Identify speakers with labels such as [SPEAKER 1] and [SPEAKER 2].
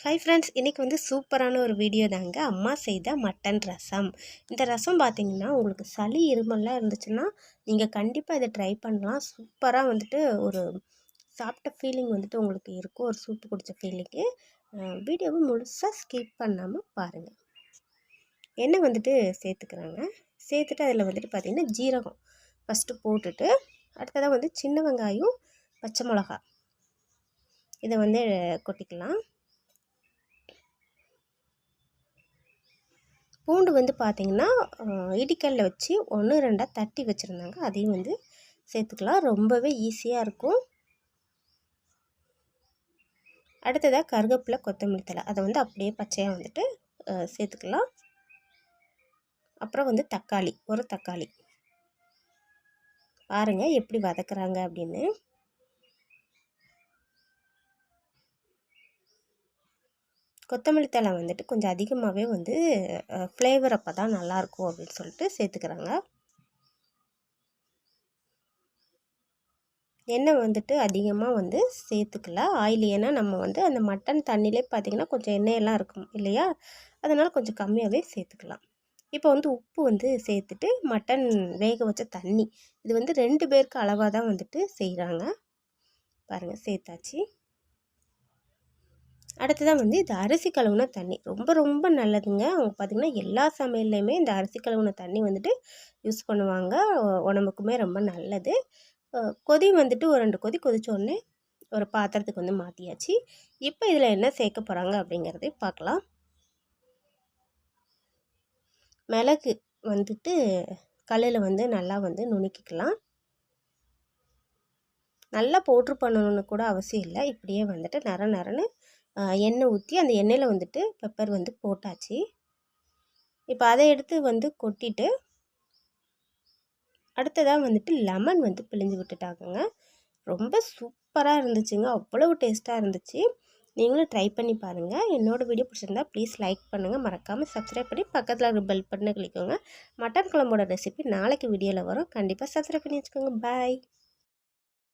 [SPEAKER 1] Hi friends, இன்றைக்கி வந்து சூப்பரான ஒரு வீடியோ தாங்க. அம்மா செய்த மட்டன் ரசம். இந்த ரசம் பார்த்திங்கன்னா உங்களுக்கு சளி இருமல்லாம் இருந்துச்சுன்னா நீங்கள் கண்டிப்பாக இதை ட்ரை பண்ணலாம். சூப்பராக வந்துட்டு ஒரு சாப்பிட்ட ஃபீலிங் வந்துட்டு உங்களுக்கு இருக்கும், ஒரு சூப்பு குடித்த ஃபீலிங்கு. வீடியோவை முழுசாக ஸ்கிப் பண்ணாமல் பாருங்கள். எண்ணெய் வந்துட்டு சேர்த்துக்கிறாங்க. சேர்த்துட்டு அதில் வந்துட்டு பார்த்திங்கன்னா ஜீரகம் ஃபஸ்ட்டு போட்டுட்டு, அடுத்ததாக வந்து சின்ன வெங்காயம், பச்சை மிளகா இதை வந்து கொட்டிக்கலாம். பூண்டு வந்து பார்த்திங்கன்னா இடிக்கல்ல வச்சு 1-2 தட்டி வச்சுருந்தாங்க, அதையும் வந்து சேர்த்துக்கலாம். ரொம்பவே ஈஸியாக இருக்கும். அடுத்ததாக கருவேப்பிலை, கொத்தமல்லி தழை அதை வந்து அப்படியே பச்சையாக வந்துட்டு சேர்த்துக்கலாம். அப்புறம் வந்து தக்காளி, ஒரு தக்காளி பாருங்கள் எப்படி வதக்குறாங்க அப்படின்னு. கொத்தமல்லி தழை வந்துட்டு கொஞ்சம் அதிகமாகவே வந்து ஃப்ளேவர் அப்போ தான் நல்லாயிருக்கும் அப்படின்னு சொல்லிட்டு சேர்த்துக்கிறாங்க. எண்ணெய் வந்துட்டு அதிகமாக வந்து சேர்த்துக்கல, ஆயில். ஏன்னா நம்ம வந்து அந்த மட்டன் தண்ணியிலே பார்த்திங்கன்னா கொஞ்சம் எண்ணெயெல்லாம் இருக்கும் இல்லையா, அதனால் கொஞ்சம் கம்மியாகவே சேர்த்துக்கலாம். இப்போ வந்து உப்பு வந்து சேர்த்துட்டு மட்டன் வேக வச்ச தண்ணி, இது வந்து 2 பேருக்கு அளவாக தான் வந்துட்டு செய்கிறாங்க. பாருங்கள் சேர்த்தாச்சு. அடுத்ததாக வந்து இது அரிசி கழுவுன தண்ணி, ரொம்ப ரொம்ப நல்லதுங்க. அவங்க பார்த்திங்கன்னா எல்லா சமையல்லையுமே இந்த அரிசி கழுவுன தண்ணி வந்துட்டு யூஸ் பண்ணுவாங்க, உடம்புக்குமே ரொம்ப நல்லது. கொதி வந்துட்டு ஒரு 2 கொதி கொதித்தோடனே ஒரு பாத்திரத்துக்கு வந்து மாற்றியாச்சு. இப்போ இதில் என்ன சேர்க்க போகிறாங்க அப்படிங்கிறதையும் பார்க்கலாம். மிளகு வந்துட்டு கல்லில் வந்து நல்லா வந்து நுணுக்கிக்கலாம். நல்லா பவுட்ரு பண்ணணுன்னு கூட அவசியம் இல்லை, இப்படியே வந்துட்டு நரன்னு எண்ணெய் ஊற்றி அந்த எண்ணெயில் வந்துட்டு பெப்பர் வந்து போட்டாச்சு. இப்போ அதை எடுத்து வந்து கொட்டிட்டு அடுத்ததாக வந்துட்டு லெமன் வந்து பிழிஞ்சு விட்டுட்டாங்க. ரொம்ப சூப்பராக இருந்துச்சுங்க, அவ்வளவு டேஸ்ட்டாக இருந்துச்சு. நீங்களும் ட்ரை பண்ணி பாருங்கள். என்னோடய வீடியோ பிடிச்சிருந்தா ப்ளீஸ் லைக் பண்ணுங்கள், மறக்காமல் சப்ஸ்கிரைப் பண்ணி பக்கத்தில் இருக்கிற பெல் பட்டனை கிளிக்கோங்க. மட்டன் குழம்போட ரெசிபி நாளைக்கு வீடியோவில் வரும், கண்டிப்பாக சப்ஸ்கிரைப் பண்ணி வச்சுக்கோங்க. பாய்.